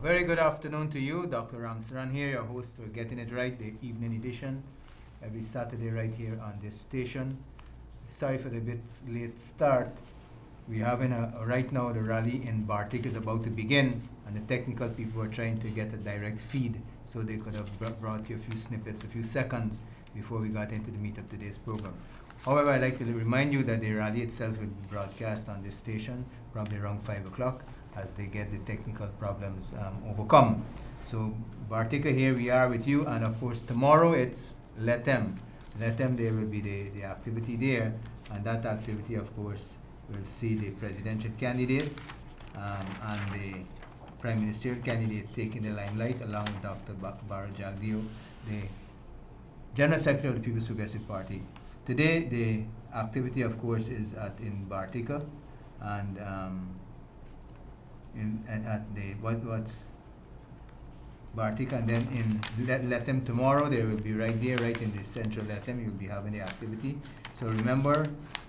A very good afternoon to you, Dr. Ramsarran here, your host for Getting It Right, the evening edition, every Saturday right here on this station. Sorry for the bit late start. We're having right now the rally in Bartik is about to begin, and the technical people are trying to get a direct feed so they could have brought you a few snippets, a few seconds before we got into the meat of today's program. However, I'd like to remind you that the rally itself will be broadcast on this station probably around 5 o'clock as they get the technical problems overcome. So Bartika, here we are with you, and of course tomorrow it's Letem. Letem, there will be the activity there, and that activity of course will see the presidential candidate and the prime ministerial candidate taking the limelight along with Dr. Bheri Ramsarran, the General Secretary of the People's Progressive Party. Today the activity of course is in Bartika, and at the what's Bartik, and then in Letem tomorrow they will be right there, right in the central Letem. You'll be having the activity. So remember,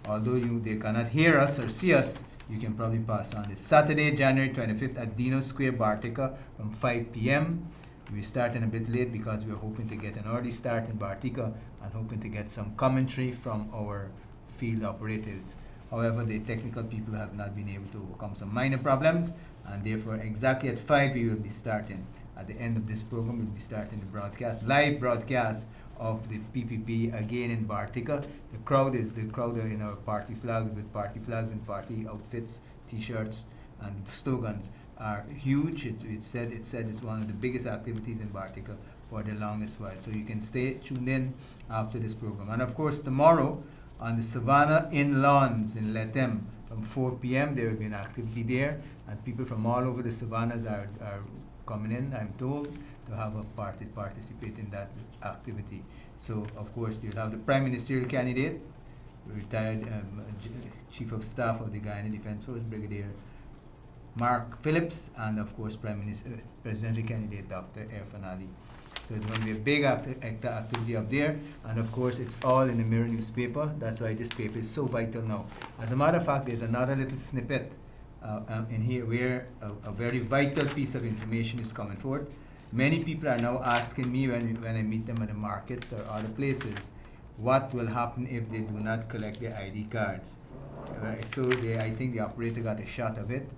although they cannot hear us or see us, you can probably pass on this Saturday, January 25th at Dino Square, Bartika from 5 p.m. We're starting a bit late because we're hoping to get an early start in Bartika and hoping to get some commentary from our field operatives. However, the technical people have not been able to overcome some minor problems, and therefore exactly at 5 we will be starting. At the end of this program, we'll be starting the live broadcast of the PPP again in Bartika. The crowd in our party flags, with party flags and party outfits, t-shirts and slogans are huge. It said it's one of the biggest activities in Bartika for the longest while. So you can stay tuned in after this program. And of course tomorrow on the Savannah in Lawns in Letem from 4 p.m. there will be an activity there, and people from all over the Savannahs are coming in, I'm told, to have a participate in that activity. So of course you'll have the Prime Ministerial candidate, retired Chief of Staff of the Guyana Defence Force, Brigadier Mark Phillips, and of course Presidential candidate Dr. Irfan Ali. So it's going to be a big activity up there, and of course it's all in the Mirror newspaper. That's why this paper is so vital now. As a matter of fact, there's another little snippet in here where a very vital piece of information is coming forward. Many people are now asking me when I meet them at the markets or other places, what will happen if they do not collect their ID cards. Right? So I think the operator got a shot of it.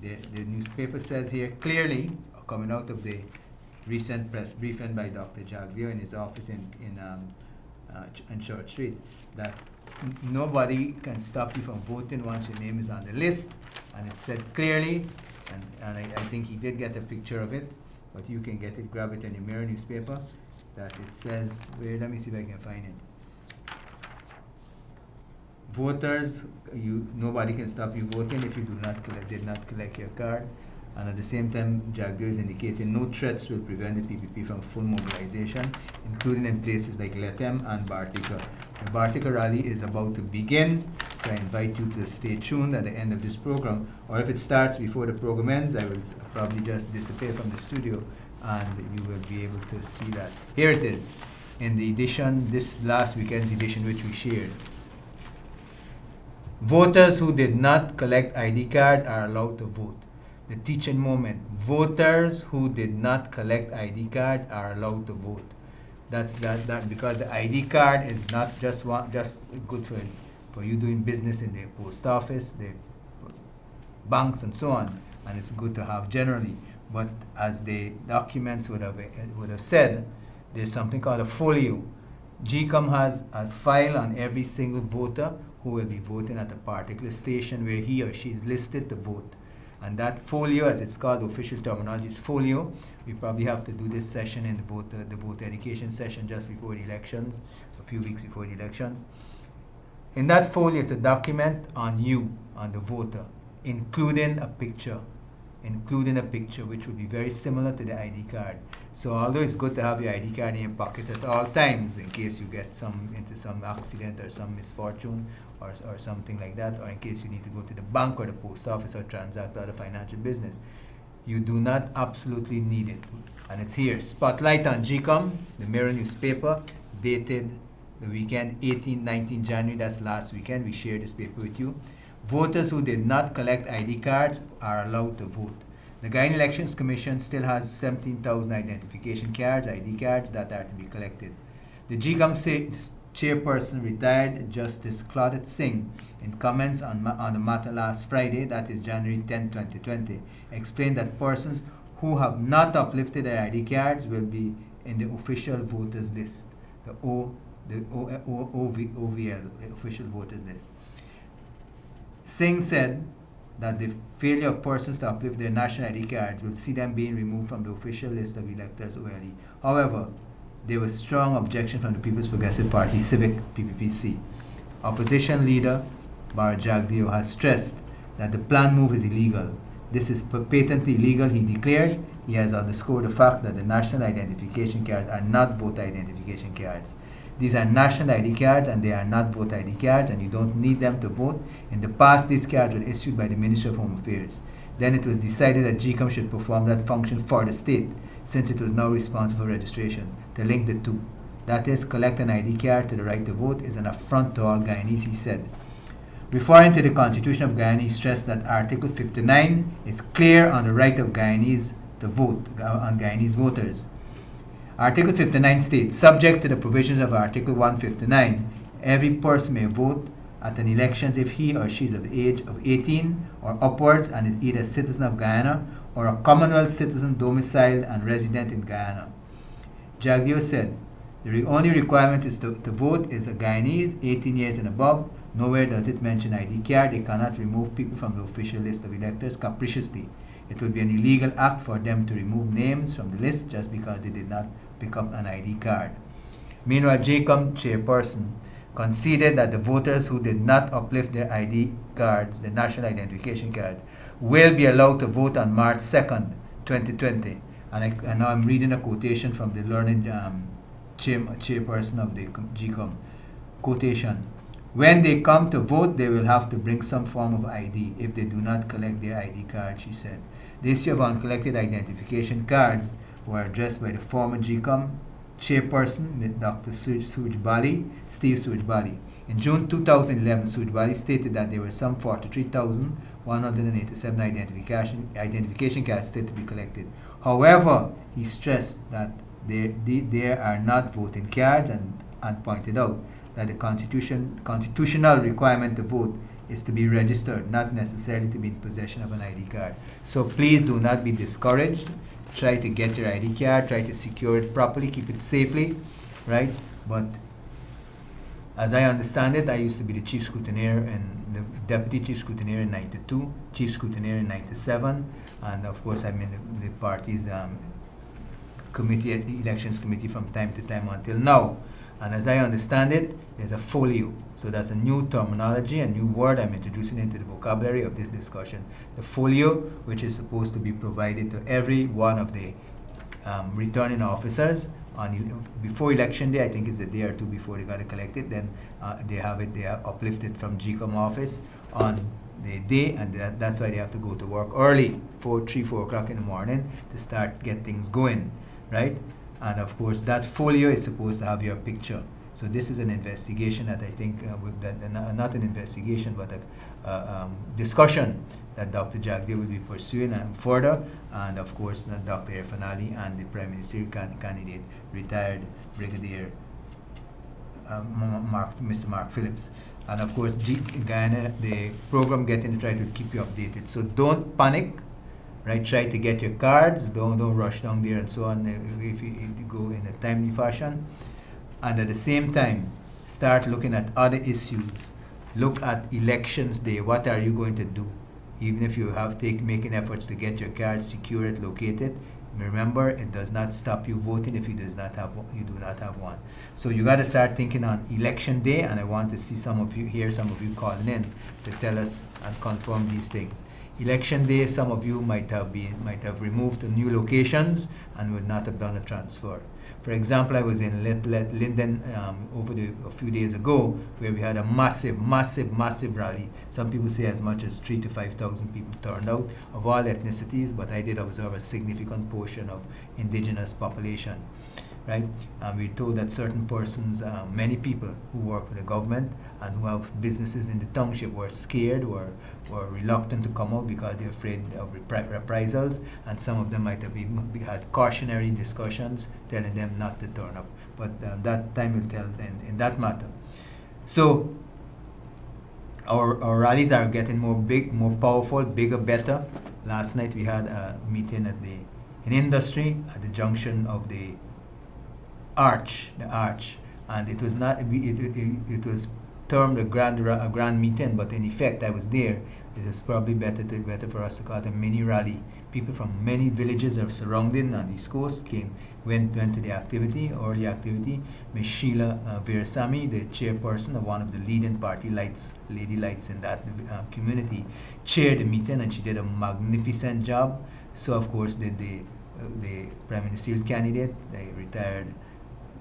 The newspaper says here clearly, coming out of the recent press briefing by Dr. Jagbir in his office in Church Street, that nobody can stop you from voting once your name is on the list. And it said clearly, and I think he did get a picture of it, but you can get it, grab it in the Mirror newspaper, that it says, let me see if I can find it. Voters, nobody can stop you voting if you did not collect your card. And at the same time, Jagbir is indicating no threats will prevent the PPP from full mobilization, including in places like Letem and Bartika. The Bartika rally is about to begin, so I invite you to stay tuned at the end of this program, or if it starts before the program ends, I will probably just disappear from the studio and you will be able to see that. Here it is, in the edition, this last weekend's edition which we shared. Voters who did not collect ID cards are allowed to vote. The teaching moment. Voters who did not collect ID cards are allowed to vote. That's that because the ID card is not just good for you doing business in the post office, the banks and so on, and it's good to have generally. But as the documents would have said, there's something called a folio. GCOM has a file on every single voter who will be voting at a particular station where he or she is listed to vote. And that folio, as it's called, the official terminology is folio. We probably have to do this session in the voter education session just before the elections, a few weeks before the elections. In that folio, it's a document on you, on the voter, including a picture which would be very similar to the ID card. So although it's good to have your ID card in your pocket at all times in case you get into some accident or some misfortune or something like that, or in case you need to go to the bank or the post office or transact other financial business, you do not absolutely need it. And it's here, Spotlight on GCOM, the Mirror newspaper, dated the weekend 18-19 January, that's last weekend. We shared this paper with you. Voters who did not collect ID cards are allowed to vote. The Guyana Elections Commission still has 17,000 identification cards, ID cards, that are to be collected. The GCOM chairperson, retired Justice Claudette Singh, in comments on the matter last Friday, that is January 10, 2020, explained that persons who have not uplifted their ID cards will be in the official voters list, the OVL, official voters list. Singh said that the failure of persons to uplift their national ID cards will see them being removed from the official list of electors OLE. However, there was strong objection from the People's Progressive Party, Civic, PPPC. Opposition leader Bar Jagdeo has stressed that the planned move is illegal. This is patently illegal, he declared. He has underscored the fact that the national identification cards are not voter identification cards. These are national ID cards and they are not voter ID cards, and you don't need them to vote. In the past, these cards were issued by the Ministry of Home Affairs. Then it was decided that GCOM should perform that function for the state, since it was now responsible for registration, to link the two. That is, collect an ID card to the right to vote is an affront to all Guyanese, he said. Referring to the Constitution of Guyana, he stressed that Article 59 is clear on the right of Guyanese to vote, on Guyanese voters. Article 59 states, subject to the provisions of Article 159, every person may vote at an election if he or she is of the age of 18 or upwards and is either a citizen of Guyana or a Commonwealth citizen domiciled and resident in Guyana. Jagdeo said, the only requirement is to vote is a Guyanese, 18 years and above. Nowhere does it mention ID card. They cannot remove people from the official list of electors capriciously. It would be an illegal act for them to remove names from the list just because they did not pick up an ID card. Meanwhile, GCOM chairperson conceded that the voters who did not uplift their ID cards, the national identification cards, will be allowed to vote on March 2nd, 2020. And now I'm reading a quotation from the learned chairperson of the GCOM. Quotation, when they come to vote, they will have to bring some form of ID if they do not collect their ID card, she said. The issue of uncollected identification cards were addressed by the former GCOM chairperson, Dr. Steve Surjbali. In June 2011, Surjbali stated that there were some 43,187 identification cards still to be collected. However, he stressed that there are not voting cards and pointed out that the constitutional requirement to vote is to be registered, not necessarily to be in possession of an ID card. So please do not be discouraged. Try to get your ID card, try to secure it properly, keep it safely, right? But as I understand it, I used to be the chief scrutineer and the deputy chief scrutineer in 92, chief scrutineer in 97, and of course I'm in the party's elections committee from time to time until now. And as I understand it, there's a folio. So that's a new terminology, a new word I'm introducing into the vocabulary of this discussion. The folio, which is supposed to be provided to every one of the returning officers before election day. I think it's a day or two before they got it collected. Then they are uplifted from GCOM office on the day, and that's why they have to go to work early, 4 o'clock in the morning to start get things going, right? And of course, that folio is supposed to have your picture. So this is an investigation that I think, not an investigation, but a discussion that Dr. Jagdeo will be pursuing further, and of course, Dr. Irfan Ali and the Prime Ministerial candidate, retired Brigadier Mr. Mark Phillips. And of course, Guyana, the program getting try to keep you updated. So don't panic. Right, try to get your cards. Don't rush down there and so on. If you go in a timely fashion, and at the same time, start looking at other issues. Look at elections day. What are you going to do? Even if you have making efforts to get your card, secure it, locate it. Remember, it does not stop you voting if you do not have one. So you got to start thinking on election day, and I want to see some of you calling in to tell us and confirm these things. Election day, some of you might have removed to new locations and would not have done a transfer. For example, I was in Linden a few days ago, where we had a massive rally. Some people say as much as 3,000 to 5,000 people turned out of all ethnicities, but I did observe a significant portion of indigenous population. right? And we're told that certain persons, many people who work with the government and who have businesses in the township were scared, were reluctant to come out because they're afraid of reprisals, and some of them might have even had cautionary discussions telling them not to turn up. But that time will tell in that matter. So our rallies are getting more big, more powerful, bigger, better. Last night we had a meeting in industry at the junction of the arch, and it was not. It was termed a grand meeting, but in effect, I was there. It is probably better for us to call it a mini rally. People from many villages are surrounding on the East Coast went to the early activity. Ms. Sheila Veersamy, the chairperson of one of the leading party lady lights in that community, chaired the meeting, and she did a magnificent job. So of course did the prime ministerial candidate, the retired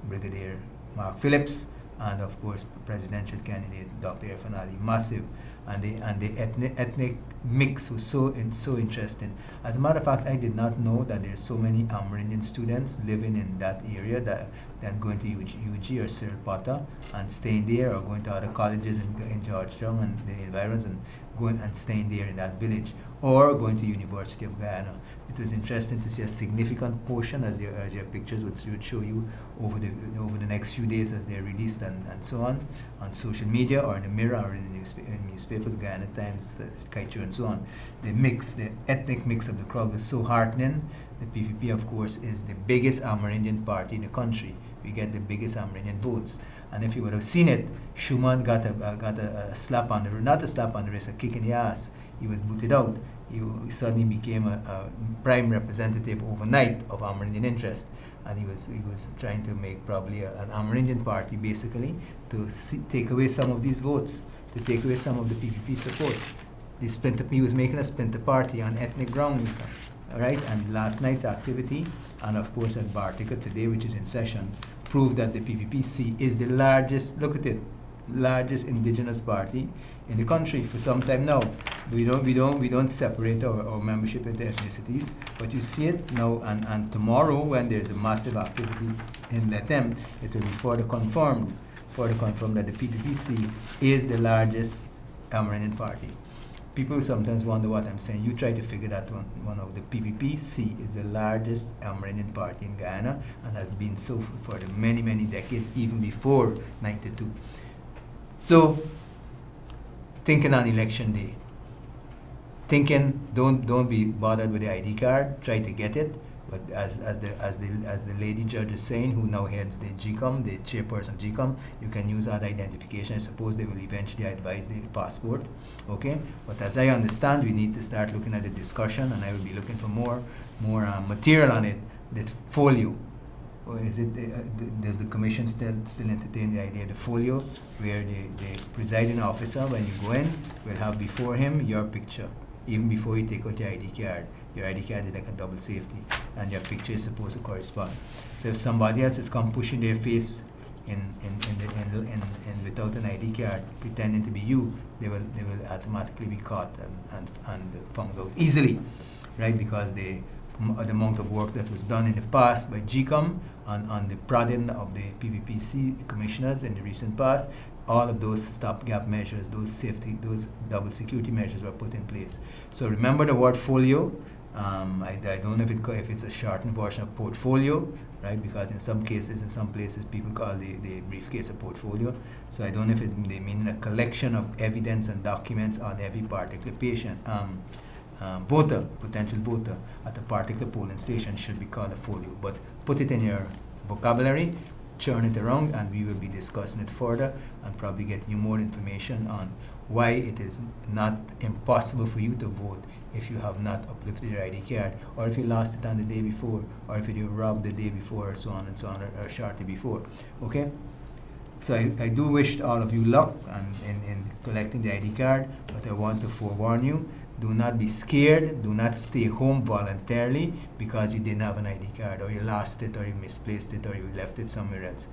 Brigadier Mark Phillips, and of course presidential candidate Dr. Irfan Ali. Massive. And the ethnic mix was so interesting. As a matter of fact, I did not know that there's so many Amerindian students living in that area that going to UG or Cyril Potter and staying there, or going to other colleges in Georgetown and the environs and going and staying there in that village, or going to University of Guyana. It was interesting to see a significant portion, as your pictures would show you over the next few days as they're released and so on social media or in the Mirror or in newspapers, Guyana Times, Kaichu and so on. The ethnic mix of the crowd was so heartening. The PPP, of course, is the biggest Amerindian party in the country. We get the biggest Amerindian votes. And if you would have seen it, Schumann got a slap on the not a slap on the wrist, a kick in the ass. He was booted out. He suddenly became a prime representative overnight of Amerindian interest, and he was trying to make probably an Amerindian party basically to take away some of these votes, to take away some of the PPP support. He was making a splinter party on ethnic grounds, right? And last night's activity, and of course at Bartica today, which is in session, proved that the PPPC is the largest. Look at it, largest indigenous party in the country for some time now. We don't separate our membership into ethnicities, but you see it now, and tomorrow when there's a massive activity in Letem, it will be further confirmed that the PPPC is the largest Amerindian party. People sometimes wonder what I'm saying. You try to figure that one out. The PPPC is the largest Amerindian party in Guyana and has been so for the many decades, even before '92. So, thinking on election day. Don't be bothered with the ID card. Try to get it. But as the lady judge is saying, who now heads the GCOM, the chairperson of GCOM, you can use other identification. I suppose they will eventually advise the passport. Okay. But as I understand, we need to start looking at the discussion, and I will be looking for more material on it. That folio. Or is it? Does the commission still entertain the idea of the folio, where the presiding officer, when you go in, will have before him your picture, even before you take out your ID card. Your ID card is like a double safety, and your picture is supposed to correspond. So if somebody else is come pushing their face in without an ID card, pretending to be you, they will automatically be caught and found out easily, right? Because the amount of work that was done in the past by GCOM on the prodding of the PPPC commissioners in the recent past, all of those stopgap measures, those double security measures were put in place. So remember the word folio. I don't know if it's a shortened version of portfolio, right? Because in some places, people call the briefcase a portfolio. So I don't know if they mean a collection of evidence and documents on every particular patient, potential voter at a particular polling station should be called a folio. But put it in your vocabulary, churn it around, and we will be discussing it further and probably get you more information on why it is not impossible for you to vote if you have not uplifted your ID card, or if you lost it on the day before, or if you were robbed the day before, or so on, or shortly before. Okay? So I do wish all of you luck in collecting the ID card, but I want to forewarn you, do not be scared, do not stay home voluntarily because you didn't have an ID card, or you lost it, or you misplaced it, or you left it somewhere else.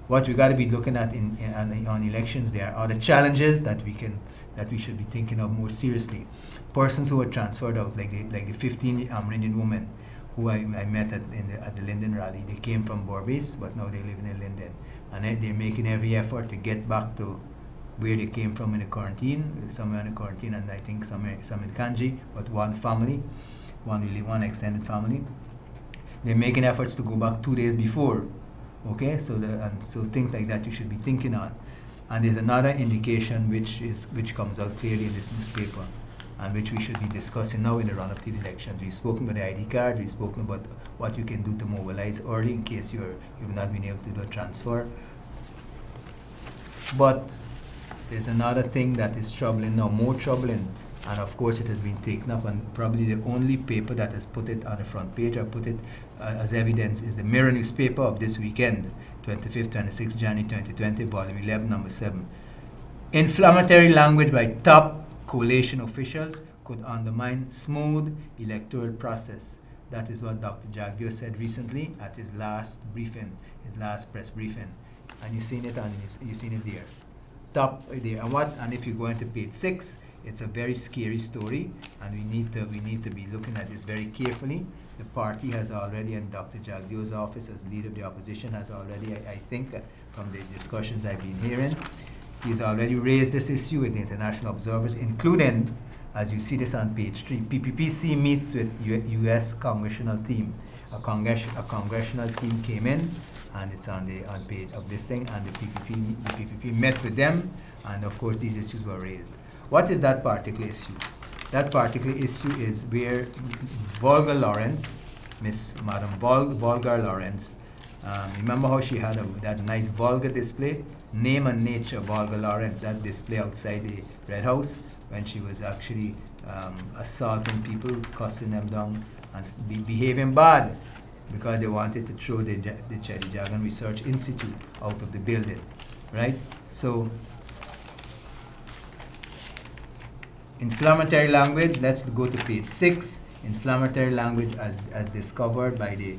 What we got to be looking at on elections, there are other challenges that we should be thinking of more seriously. Persons who are transferred out, like the 15 Amerindian women who I met at the Linden rally. They came from Borbase, but now they're living in Linden. And they're making every effort to get back to where they came from in the quarantine, somewhere in the quarantine, and I think some in Kanji, but one family, one extended family. They're making efforts to go back 2 days before. Okay, so things like that you should be thinking on. And there's another indication which comes out clearly in this newspaper, and which we should be discussing now in the run-up to the elections. We've spoken about the ID card, we've spoken about what you can do to mobilize early in case you've not been able to do a transfer. But there's another thing that is troubling now, more troubling, and of course it has been taken up, and probably the only paper that has put it on the front page or put it as evidence is the Mirror newspaper of this weekend, 25th, 26th January 2020, volume 11, number 7. Inflammatory language by top coalition officials could undermine smooth electoral process. That is what Dr. Jagdeo said recently at his last briefing, his last press briefing. And you've seen it there. Top there. And if you go into page 6, it's a very scary story, and we need to be looking at this very carefully. The party has already, and Dr. Jagdeo's office as leader of the opposition has already, I think, from the discussions I've been hearing, he's already raised this issue with the international observers, including, as you see this on page 3, PPPC meets with U.S. congressional team. A congressional team came in, and it's on page of this thing, and the PPP met with them, and of course these issues were raised. What is that particular issue? That particular issue is where Volga Lawrence, Madam Volga Lawrence, remember how she had that nice Volga display? Name and Nature Volga Lawrence, that display outside the Red House when she was actually assaulting people, cussing them down, and behaving bad because they wanted to throw the Chedi Jagan Research Institute out of the building, right? So, inflammatory language, let's go to page 6. Inflammatory language as discovered by the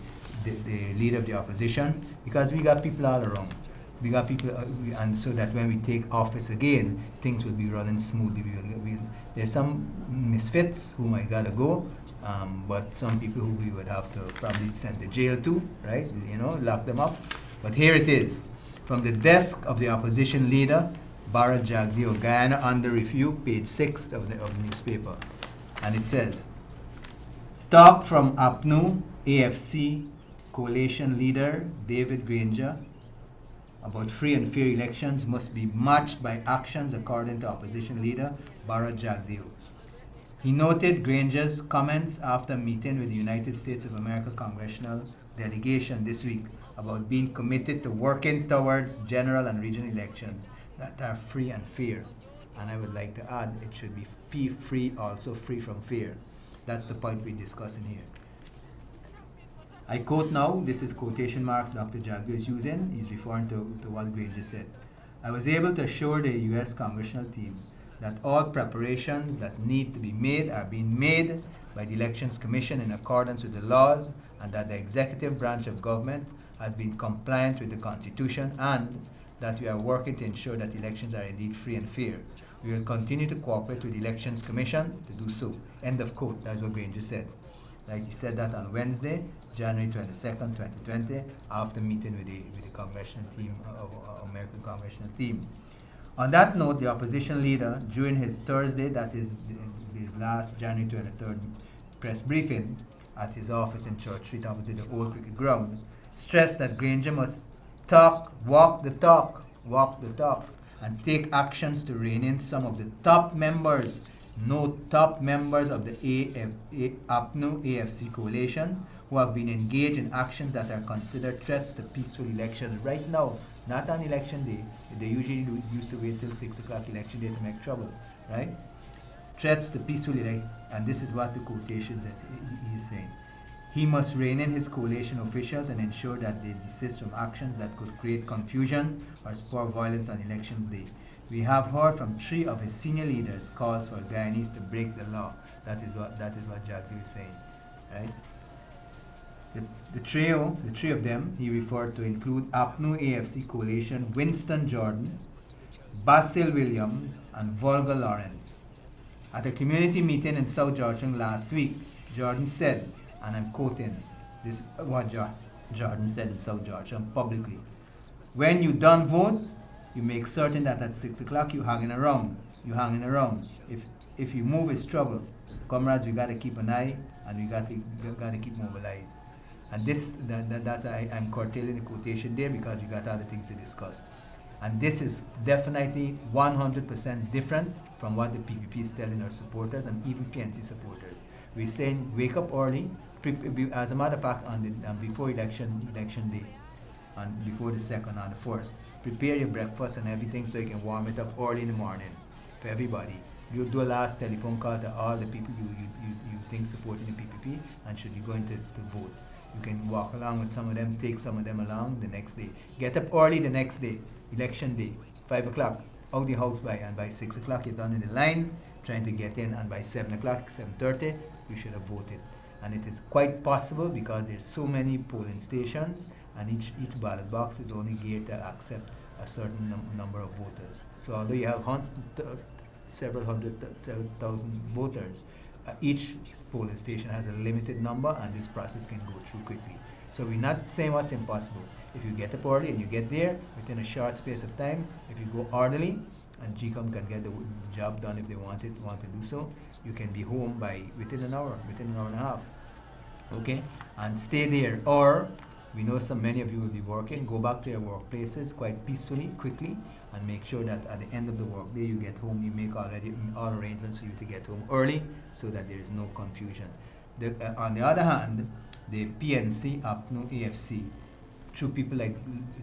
leader of the opposition, because we got people all around. We got people, and so that when we take office again, things will be running smoothly. There's some misfits who might gotta go, but some people who we would have to probably send to jail too, right? Lock them up. But here it is, from the desk of the opposition leader, Bharat Jagdeo, Guyana under review, page 6 of the newspaper. And it says, talk from APNU AFC coalition leader David Granger about free and fair elections must be matched by actions, according to opposition leader Bharat Jagdeo. He noted Granger's comments after meeting with the United States of America congressional delegation this week about being committed to working towards general and regional elections that are free and fair. And I would like to add, it should be fee-free, also free from fear. That's the point we're discussing here. I quote now, this is quotation marks Dr. Jagdeo is using. He's referring to what Granger said. I was able to assure the U.S. congressional team that all preparations that need to be made are being made by the Elections Commission in accordance with the laws, and that the executive branch of government has been compliant with the Constitution, and that we are working to ensure that elections are indeed free and fair. We will continue to cooperate with the Elections Commission to do so. End of quote. That's what Granger said. Like he said that on Wednesday, January 22nd, 2020, after meeting with the congressional team, American congressional team. On that note, the opposition leader, during his Thursday, that is his last January 23rd press briefing at his office in Church Street opposite the old cricket ground, stressed that Granger must walk the talk, and take actions to rein in some of the top members of the APNU AFC coalition who have been engaged in actions that are considered threats to peaceful elections right now, not on election day. They usually used to wait till 6 o'clock election day to make trouble, right? Threats to peaceful election, and this is what the quotations he is saying. He must rein in his coalition officials and ensure that they desist from actions that could create confusion or spur violence on elections day. We have heard from 3 of his senior leaders calls for Guyanese to break the law. That is what Jagdeo is saying, right? The three of them he referred to include APNU AFC coalition Winston Jordan, Basil Williams, and Volga Lawrence. At a community meeting in South Georgian last week, Jordan said, and I'm quoting this what Jordan said in South Georgia publicly. When you done vote, you make certain that at 6 o'clock you hanging around. You hanging around. If you move, it's trouble. Comrades, we gotta keep an eye and we gotta keep mobilized. And that's I'm curtailing the quotation there because we got other things to discuss. And this is definitely 100% different from what the PPP is telling our supporters and even PNC supporters. We're saying wake up early. As a matter of fact, on the before election day, and before the second and the first, prepare your breakfast and everything so you can warm it up early in the morning for everybody. You do a last telephone call to all the people you think supporting the PPP and should be going to vote. You can walk along with some of them, take some of them along the next day. Get up early the next day, election day, 5 o'clock, out the house and by 6 o'clock you're done in the line, trying to get in, and by 7 o'clock, 7:30, you should have voted. And it is quite possible because there's so many polling stations and each ballot box is only geared to accept a certain number of voters. So although you have several thousand voters, each polling station has a limited number and this process can go through quickly. So we're not saying what's impossible. If you get up early and you get there within a short space of time, if you go orderly and GCOM can get the job done if they want to do so, you can be home within an hour and a half. Okay? And stay there. Or we know many of you will be working. Go back to your workplaces quite peacefully, quickly, and make sure that at the end of the work day you get home. You make all arrangements for you to get home early so that there is no confusion. On the other hand, the PNC, APNU, AFC, through people like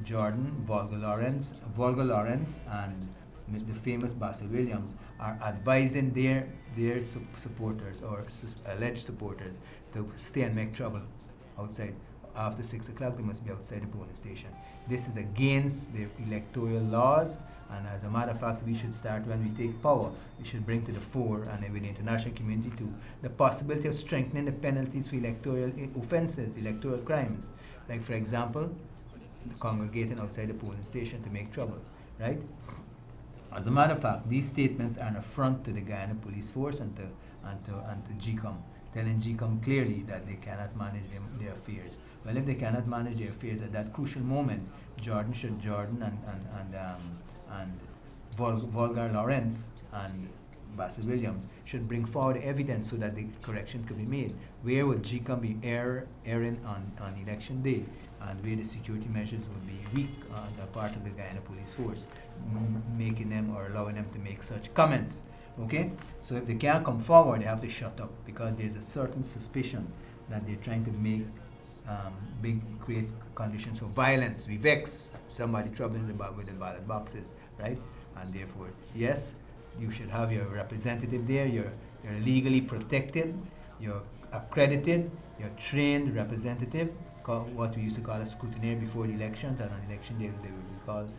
Jordan, Volga Lawrence, and the famous Basil Williams, are advising their supporters or alleged supporters to stay and make trouble outside. After 6 o'clock, they must be outside the polling station. This is against the electoral laws, and as a matter of fact, we should start when we take power. We should bring to the fore, and with the international community too, the possibility of strengthening the penalties for electoral offenses, electoral crimes. Like, for example, congregating outside the polling station to make trouble, right? As a matter of fact, these statements are an affront to the Guyana police force and to GCOM, telling GCOM clearly that they cannot manage their affairs. Well, if they cannot manage their affairs at that crucial moment, Jordan and Volgar Lawrence and Basil Williams should bring forward evidence so that the correction could be made. Where would GCOM be erring on election day, and where the security measures would be weak on the part of the Guyana police force, making them or allowing them to make such comments. Okay? So if they can't come forward, they have to shut up because there's a certain suspicion that they're trying to create conditions for violence. We vex somebody troubling with the ballot boxes, right? And therefore, yes, you should have your representative there. You're legally protected. You're accredited. You're trained representative. What we used to call a scrutineer before the elections, and on election day they will be called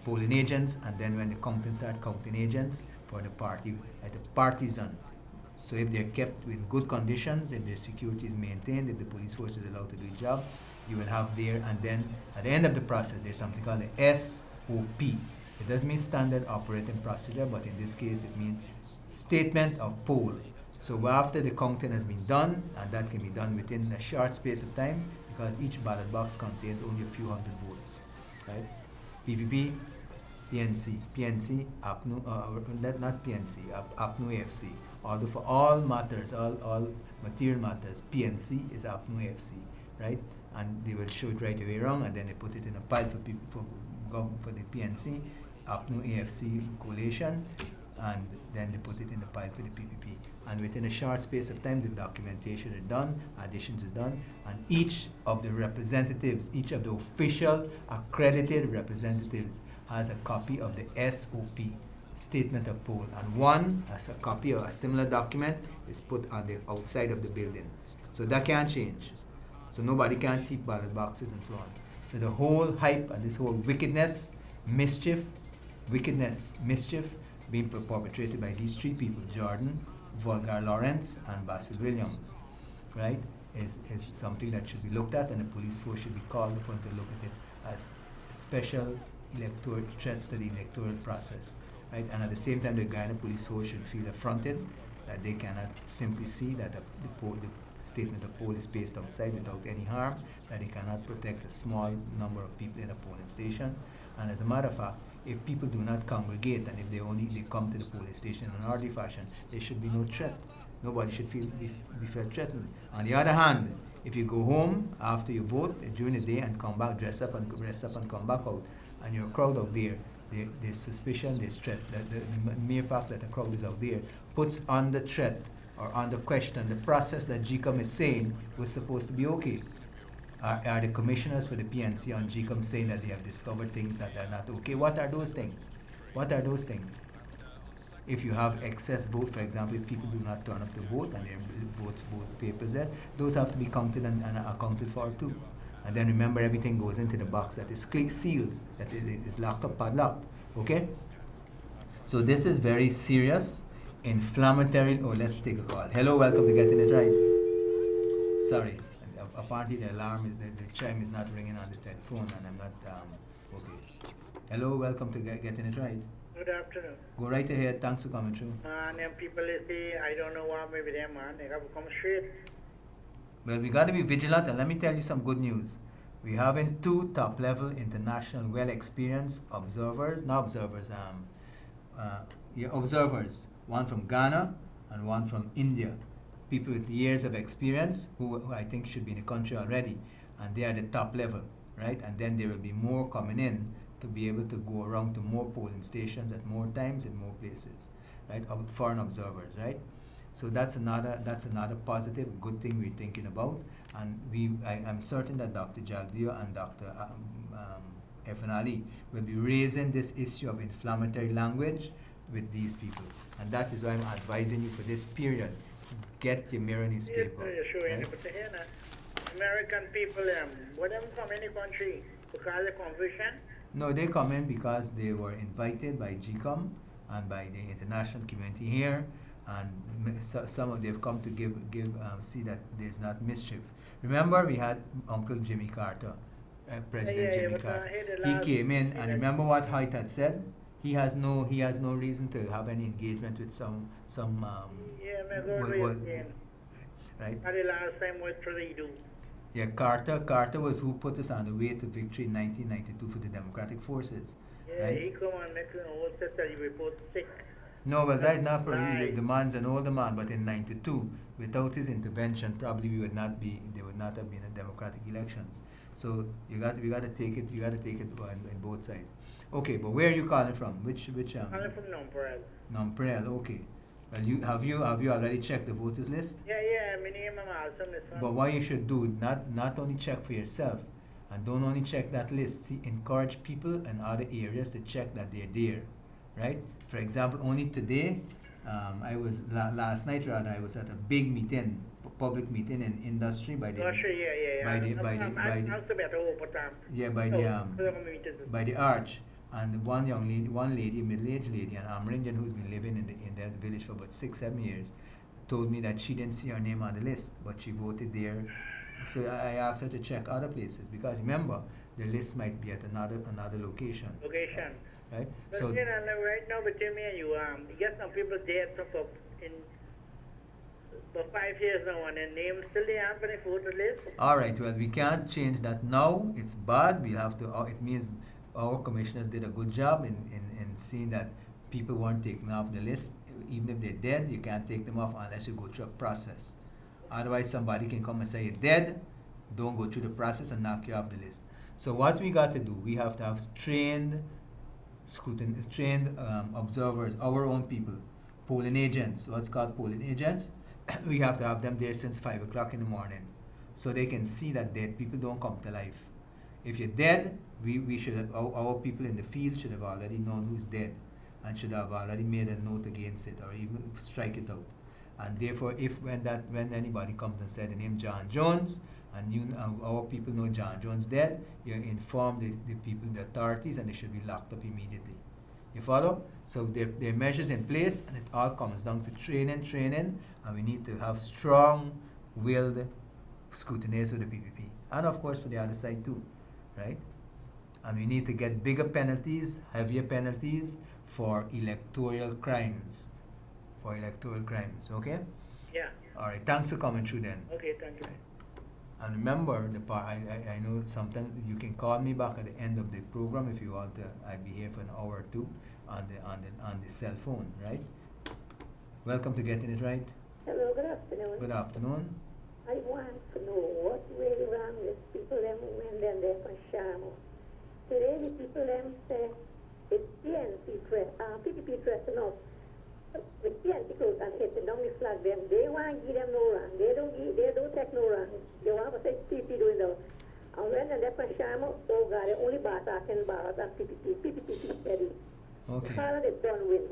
polling agents. And then when the counting start, counting agents for the party, at a partisan. So if they're kept with good conditions, if their security is maintained, if the police force is allowed to do its job, you will have there, and then at the end of the process, there's something called the SOP. It doesn't mean standard operating procedure, but in this case, it means statement of poll. So after the counting has been done, and that can be done within a short space of time, because each ballot box contains only a few hundred votes, right? PPP, PNC, APNU, not PNC, APNU AFC. Although for all matters, all material matters, PNC is APNU AFC, right? And they will show it right away wrong, and then they put it in a pile for the PNC, APNU AFC collation, and then they put it in the pile for the PPP. And within a short space of time, the documentation is done, additions is done, and each of the representatives, each of the official accredited representatives has a copy of the SOP, statement of poll, and one has a copy of a similar document is put on the outside of the building. So that can't change. So nobody can thief ballot boxes and so on. So the whole hype and this whole mischief being perpetrated by these three people, Jordan, Volgar Lawrence, and Basil Williams, right, is something that should be looked at, and the police force should be called upon to look at it as special electoral threats to the electoral process, right? And at the same time, the Guyana police force should feel affronted that they cannot simply see that statement of poll is placed outside without any harm, that they cannot protect a small number of people in a polling station. And as a matter of fact, if people do not congregate and if they come to the polling station in an orderly fashion, there should be no threat. Nobody should be felt threatened. On the other hand, if you go home after you vote during the day and come back, dress up and come back out, and you're a crowd out there, there's suspicion, there's threat. The mere fact that a crowd is out there puts under threat or under question the process that GCOM is saying was supposed to be okay. Are the commissioners for the PNC on GCOM saying that they have discovered things that are not okay? What are those things? What are those things? If you have excess vote, for example, if people do not turn up to vote and their vote papers there, those have to be counted and accounted for too. And then remember, everything goes into the box that is sealed, that is locked up, padlocked. Okay? So this is very serious, inflammatory. Oh, let's take a call. Hello, welcome to Getting It Right. Sorry, apparently the alarm, the chime is not ringing on the telephone, and I'm not. Okay. Hello, welcome to Getting It Right. Good afternoon. Go right ahead. Thanks for coming through. Them people say, I don't know what maybe them man. They have to come straight. Well, we got to be vigilant, and let me tell you some good news. We having 2 top-level international, well-experienced observers, observers. One from Ghana and one from India. People with years of experience who I think should be in the country already, and they are the top level, right? And then there will be more coming in to be able to go around to more polling stations at more times in more places, right? Foreign observers, right? So that's another positive, good thing we're thinking about, and I'm certain that Dr. Jagdeo and Dr. Irfan Ali will be raising this issue of inflammatory language with these people, and that is why I'm advising you for this period, get your Mirror newspaper. Yes, right? American people, what them from any country because of conviction? No, they come in because they were invited by GCOM and by the international community here, and some of they've come to see that there's not mischief. Remember, we had Uncle Jimmy Carter, President Jimmy Carter. He came in, and remember what Hoyt had said? He has no reason to have any engagement with some right. The last time was Toledo. Yeah, Carter was who put us on the way to victory in 1992 for the Democratic Forces. Yeah, right? he come and make an old sister you report sick. No, well, that is not probably the man's an older man, but in '92, without his intervention, probably there would not have been a democratic elections. So we got to take it in both sides. Okay, but where are you calling from? Which I'm calling from Nonpareil. Nonpareil, okay. Well, have you already checked the voters list? Yeah, my name is also this one. But what you should do, not only check for yourself, and don't only check that list. See, encourage people in other areas to check that they're there, right? For example, only today, last night I was at a big meeting, public meeting in industry by the Arch, and one lady, middle-aged lady, an Amerindian who's been living in that village for about 6-7 years, told me that she didn't see her name on the list, but she voted there. So I asked her to check other places, because remember, the list might be at another location. Right? But so right now between me and you get some people dead for 5 years now, and their names still there on the voter list. All right. Well, we can't change that now. It's bad. We have to. It means our commissioners did a good job in seeing that people weren't taken off the list. Even if they're dead, you can't take them off unless you go through a process. Otherwise, somebody can come and say you're dead. Don't go through the process and knock you off the list. So what we got to do, we have to have trained observers, our own people, polling agents. What's called polling agents? We have to have them there since 5 o'clock in the morning, so they can see that dead people don't come to life. If you're dead, we should have, our people in the field should have already known who's dead, and should have already made a note against it or even strike it out. And therefore, when anybody comes and said the name John Jones, and our people know John Jones dead, you inform the people, the authorities, and they should be locked up immediately. You follow? So there are measures in place, and it all comes down to training, and we need to have strong-willed scrutineers for the PPP, and of course for the other side too, right? And we need to get bigger penalties, heavier penalties for electoral crimes. Okay? Yeah. All right, thanks for coming through then. Okay, thank you. Right. And remember, the part I know sometimes you can call me back at the end of the program if you want to. I'll be here for an hour or two on the cell phone, right? Welcome to Getting It Right. Hello, good afternoon. Good afternoon. I want to know what really wrong with people them when them there for Shamo. Today the people them say it's PNC press, PPP press enough. With PNC close and hitting down the flag them, they want to give them no wrong. They don't take no wrong. They want to say PPP doing that. And when they're for Shamo, oh God, they only bars and bars and PPP steady. Okay. How are they done with?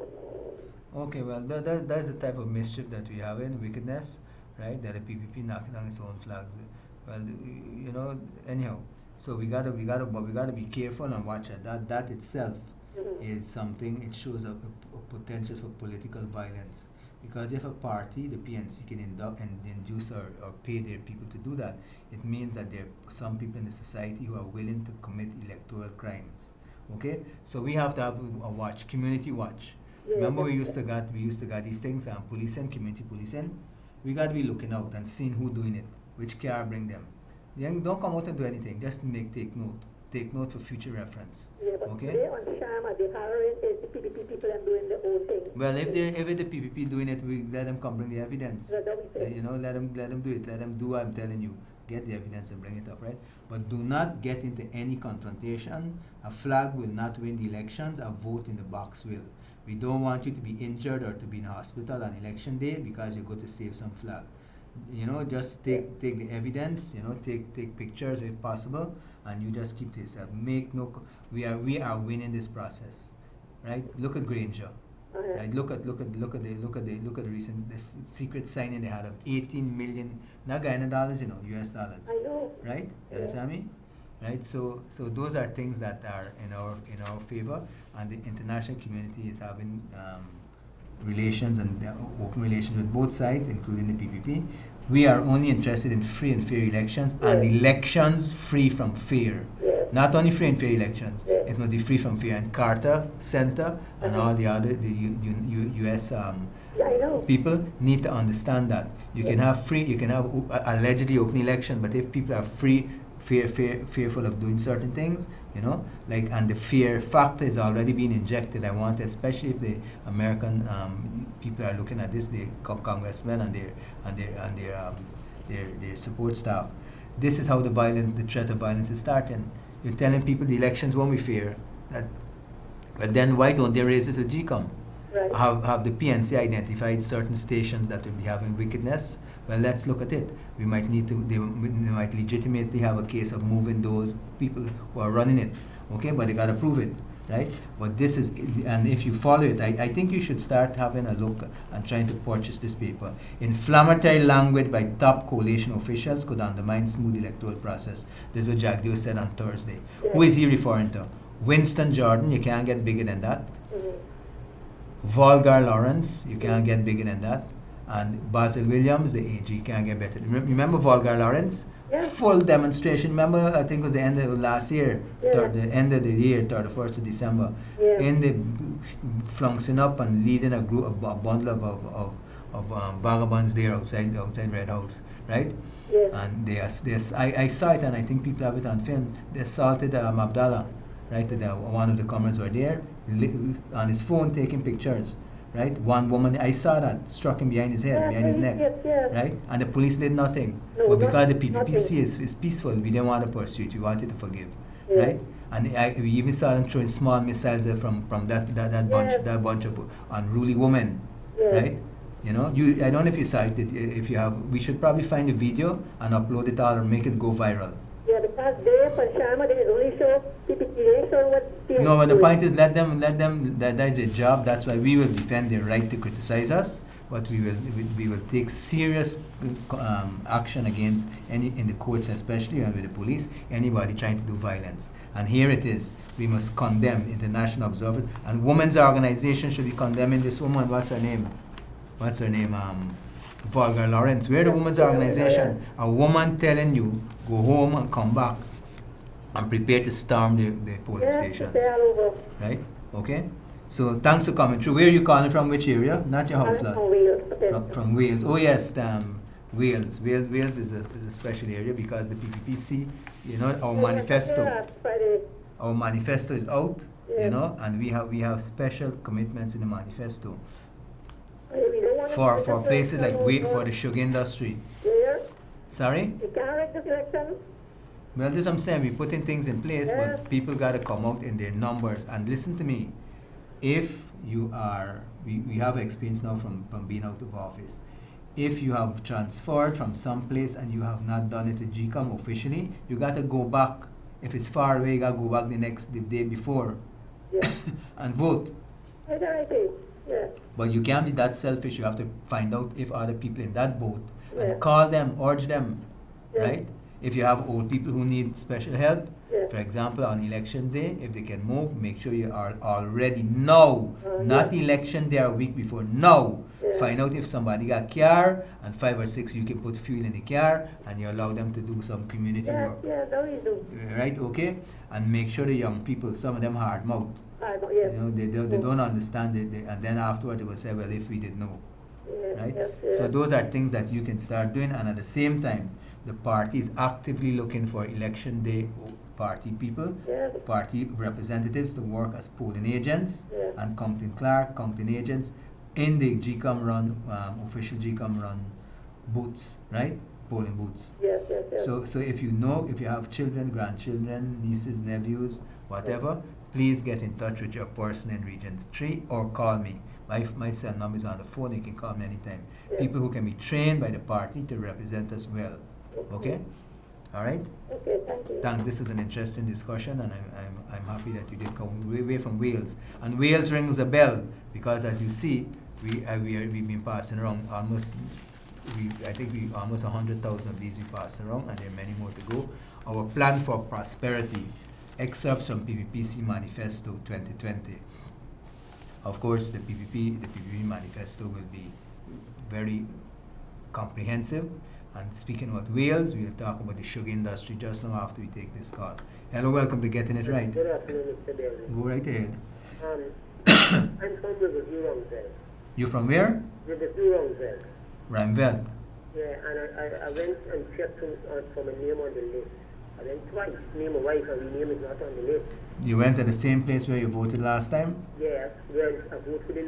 Okay, well, that's the type of mischief that we have in wickedness, right? That the PPP knocking down its own flags. Well, you know, anyhow. So we gotta be careful and watch it. That itself is something. It shows a potential for political violence. Because if a party, the PNC, can induce or pay their people to do that, it means that there are some people in the society who are willing to commit electoral crimes. Okay, so we have to have a watch, community watch. Remember, we used to get these things, policing, community policing. We got to be looking out and seeing who doing it, which car bring them. Then don't come out and do anything. Just take note for future reference. Yeah, but okay. Today on Shama, the hiring is the PPP people and doing the whole thing. Well, if it's the PPP doing it, we let them come bring the evidence. That's what we say. You know, let them do it. Let them do what I'm telling you. Get the evidence and bring it up, right? But do not get into any confrontation. A flag will not win the elections. A vote in the box will. We don't want you to be injured or to be in hospital on election day because you go to save some flag. You know, just take the evidence. You know, take pictures if possible, and you just keep to yourself. We are winning this process, right? Look at Granger. Right, look at the recent secret signing they had of 18 million not Guyana dollars, you know, US dollars. I know. Right? You understand me? Right? So those are things that are in our favor, and the international community is having relations and open relations with both sides, including the PPP. We are only interested in free and fair elections, and elections free from fear. Not only free and fair elections, it must be free from fear. And Carter Center and all the other U.S. People need to understand that you can have allegedly open election, but if people are fearful of doing certain things, you know, like, and the fear factor is already being injected. I want, especially if the American people are looking at this, the congressmen and their support staff. This is how the threat of violence is starting. You're telling people the elections won't be fair. Well, then why don't they raise this with GCOM? Right. Have the PNC identified certain stations that will be having wickedness? Well, let's look at it. They might legitimately have a case of moving those people who are running it. Okay, but they got to prove it, right? But this is, and if you follow it, I think you should start having a look and trying to purchase this paper. Inflammatory language by top coalition officials could undermine smooth electoral process. This is what Jack Dew said on Thursday. Yeah. Who is he referring to? Winston Jordan, you can't get bigger than that. Volgar Lawrence, you can't get bigger than that. And Basil Williams, the AG, can't get better. Remember Volgar Lawrence? Yeah. Full demonstration. Remember, I think it was the end of last year, the end of the year, 31st of December. Yeah. In the flouncing up and leading a bundle of vagabonds there outside Red House, right? Yeah. And I saw it, and I think people have it on film. They assaulted Abdallah, right? One of the comrades were there on his phone taking pictures. Right, one woman, I saw that, struck him behind his head, behind his neck, right, and the police did nothing. No, but because the PPPC nothing. is peaceful, we didn't want to pursue it. We wanted to forgive, right? And we even saw them throwing small missiles from that bunch of unruly women, right? You know, I don't know if you saw it. If you have, we should probably find a video and upload it all or make it go viral. Yeah, because they for Shama, they only show PPP, they show what. No, but the point is, let them. That is their job. That's why we will defend their right to criticize us, but we will take serious action against in the courts, especially and with the police, anybody trying to do violence. And here it is. We must condemn international observers, and women's organizations should be condemning this woman. What's her name? Volgar Lawrence. We're the women's organization. A woman telling you go home and come back and prepare to storm the polling stations. Right? Okay? So thanks for coming through. Where are you calling from? Which area? Not your house lot. From Wales. From Wales. Oh yes, Wales. Wales is a special area because the PPPC, you know, our manifesto. Our manifesto is out, you know, and we have special commitments in the manifesto for places like for the sugar industry. Sorry? You can't write this election? Well, this is what I'm saying. We're putting things in place, but people got to come out in their numbers. And listen to me. If you are, we have experience now from being out of office. If you have transferred from some place and you have not done it with GCOM officially, you got to go back. If it's far away, you got to go back the day before and vote. Yeah. But you can't be that selfish. You have to find out if other people in that boat and call them, urge them, right? If you have old people who need special help, for example, on election day, if they can move, make sure you are already now, not election day or a week before, now. Find out if somebody got car, and 5 or 6 you can put fuel in the car, and you allow them to do some community work. Right, okay? And make sure the young people, some of them hard mouth. You know, they don't understand it, and then afterward they will say, well, if we did know. Right? So those are things that you can start doing, and at the same time, the party is actively looking for election day party people, party representatives to work as polling agents and counting clerk, counting agents in the GCOM run, official GCOM run booths, right? Polling booths. So if you know, if you have children, grandchildren, nieces, nephews, whatever, please get in touch with your person in Region 3 or call me. My cell number is on the phone. You can call me anytime. People who can be trained by the party to represent us well. Okay? All right? Okay, thank you. This was an interesting discussion, and I'm happy that you did come way from Wales. And Wales rings a bell because, as you see, we've been passing around almost almost 100,000 of these we passed around, and there are many more to go. Our plan for prosperity, excerpts from PPPC Manifesto 2020. Of course, the PPP Manifesto will be very comprehensive. And speaking about Wales, we'll talk about the sugar industry just now after we take this call. Hello, welcome to Getting It Right. Good afternoon, Mr. Bheri. Go right ahead. I'm from Riverview, Ramsell. You from where? Riverview, Ramsell. Ramsveld. Yeah, and I went and checked for my name on the list. I went twice. Name my wife, and my name is not on the list. You went to the same place where you voted last time? Yes, well, I voted for the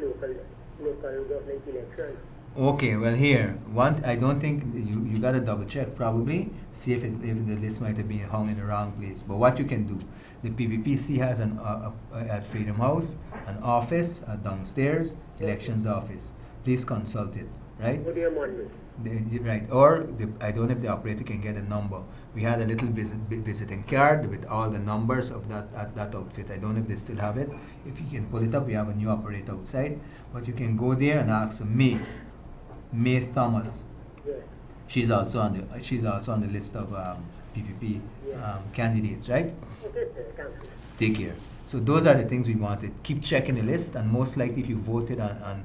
local government election. Okay, well here, I don't think you got to double check probably, see if the list might have been hung in the wrong place. But what you can do, the PPPC has at Freedom House an office downstairs, elections office. Please consult it, right? What do you want me? Right, or I don't know if the operator can get a number. We had a little visiting card with all the numbers of that outfit. I don't know if they still have it. If you can pull it up, we have a new operator outside. But you can go there and ask for May Thomas. Yeah. She's also on the list of PPP candidates, right? Okay, sir, thank you. Take care. So those are the things we wanted. Keep checking the list, and most likely, if you voted on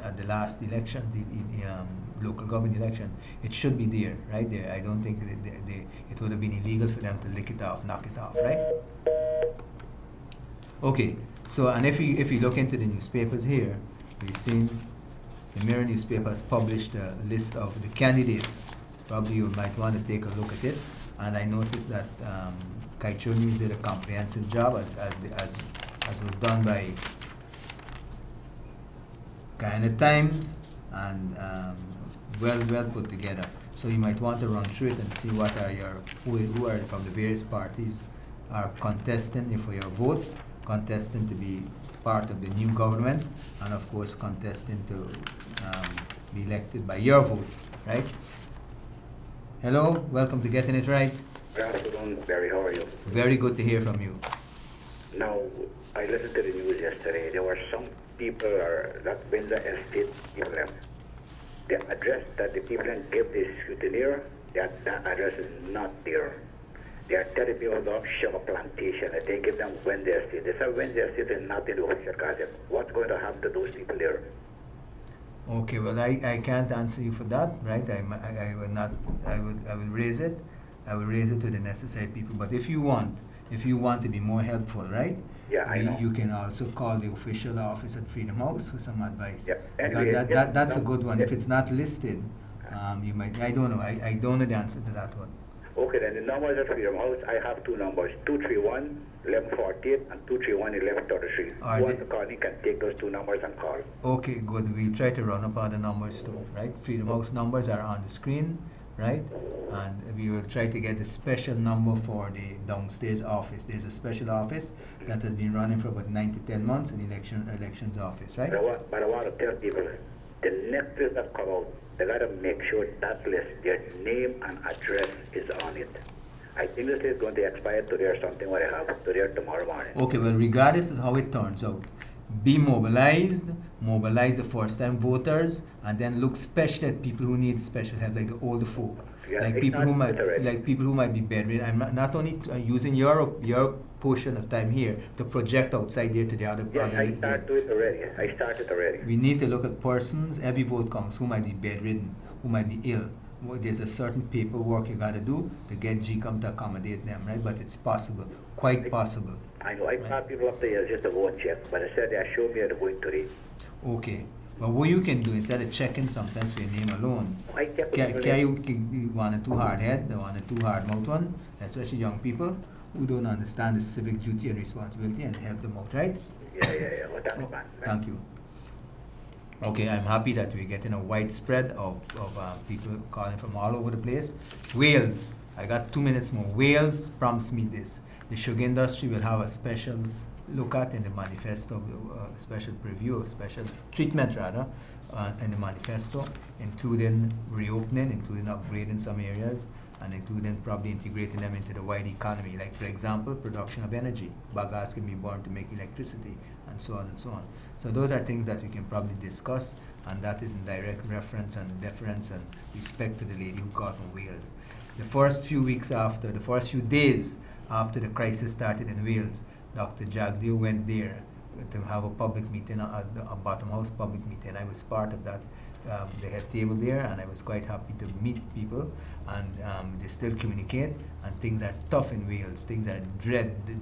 at the last election, the local government election, it should be there, right there. I don't think it would have been illegal for them to lick it off, knock it off, right? Okay. So, and if you look into the newspapers here, we've seen the Mirror newspaper has published a list of the candidates. Probably you might want to take a look at it. And I noticed that Kaicho News did a comprehensive job, as was done by Guyana Times, and well put together. So you might want to run through it and see what are who are from the various parties are contesting for your vote, contesting to be part of the new government, and of course contesting to be elected by your vote, right? Hello, welcome to Getting It Right. Good afternoon, Barry. How are you? Very good to hear from you. Now, I listened to the news yesterday. There were some people that when the estate people, the address that the people gave the scrutineer, that address is not there. They are telling people about sugar plantation, and they give them Wednesday estate. They say Wednesday estate is not in the official gazette. What's going to happen to those people there? Okay, well, I can't answer you for that, right? I will not. I will raise it. I will raise it to the necessary people. But if you want, if you want to be more helpful, right? Yeah, I know. You can also call the official office at Freedom House for some advice. Yeah. Because Anyway, that's a no, good one. yeah. If it's not listed, you might, I don't know. I don't know the answer to that one. Okay, then the numbers at Freedom House, I have two numbers, 231-1148 and 231-1133. Are Who wants they- to call me can take those two numbers and call. Okay, good. We'll try to run up other numbers too, right? Freedom House numbers are on the screen, right? And we will try to get a special number for the downstairs office. There's a special office that has been running for about 9 to 10 months, an elections office, right? But I want to tell people, the next list that come out, they got to make sure that list, their name and address is on it. I think this is going to expire today or something, what I have today or tomorrow morning. Okay, well, regardless of how it turns out, be mobilized, mobilize the first-time voters, and then look special at people who need special help, like the older folk, Yeah, like it's people not who might, already. like people who might be bedridden. I'm not only using your portion of time here to project outside there to the other. Yes, other I started it already. I started already. We need to look at persons. Every vote counts. Who might be bedridden, who might be ill. There's a certain paperwork you got to do to get GCOM to accommodate them, right? But it's possible, quite possible. I know, I Right. brought people up there just to go and check, but I said they showed me how to go in today. Okay. But what you can do instead of checking sometimes for your name alone, I checked with people can there. you want a too hard head, the one a too hard mouth one, especially young people who don't understand the civic duty and responsibility, and help them out, right? Yeah. Well, that's Oh, fine. thank you. Okay, I'm happy that we're getting a widespread of people calling from all over the place. Wales, I got 2 minutes more. Wales promised me this. The sugar industry will have a special look at in the manifesto, special preview, special treatment rather, in the manifesto, including reopening, including upgrading some areas, and including probably integrating them into the wide economy. Like, for example, production of energy. Bagasse can be burned to make electricity, and so on and so on. So those are things that we can probably discuss, and that is in direct reference and deference and respect to the lady who called from Wales. The first few days after the crisis started in Wales, Dr. Jagdeo went there to have a public meeting, a bottom house public meeting. I was part of that. They had table there, and I was quite happy to meet people, and they still communicate, and things are tough in Wales. Things are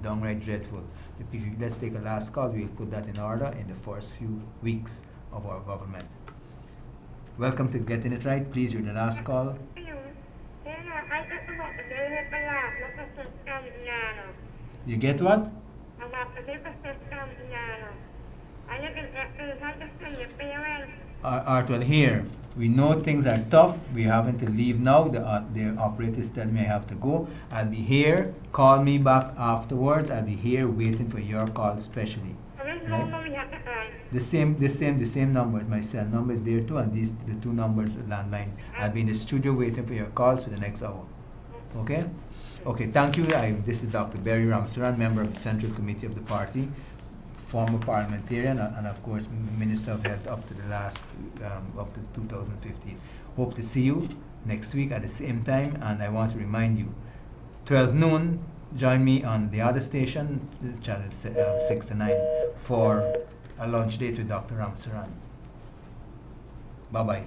downright dreadful. Let's take a last call. We'll put that in order in the first few weeks of our government. Welcome to Getting It Right. Please, you're the last call. You get what? Well, here, we know things are tough. We're having to leave now. The operators tell me I have to go. I'll be here. Call me back afterwards. I'll be here waiting for your call especially. Right? The same number. My cell number is there too, and the two numbers landline. I'll be in the studio waiting for your calls for the next hour. Okay? Okay, thank you. This is Dr. Bheri Ramsarran, member of the Central Committee of the party, former parliamentarian, and of course, Minister of Health up to the last, up to 2015. Hope to see you next week at the same time, and I want to remind you, 12 noon, join me on the other station, channel 69, for a lunch date with Dr. Ramsarran. Bye-bye.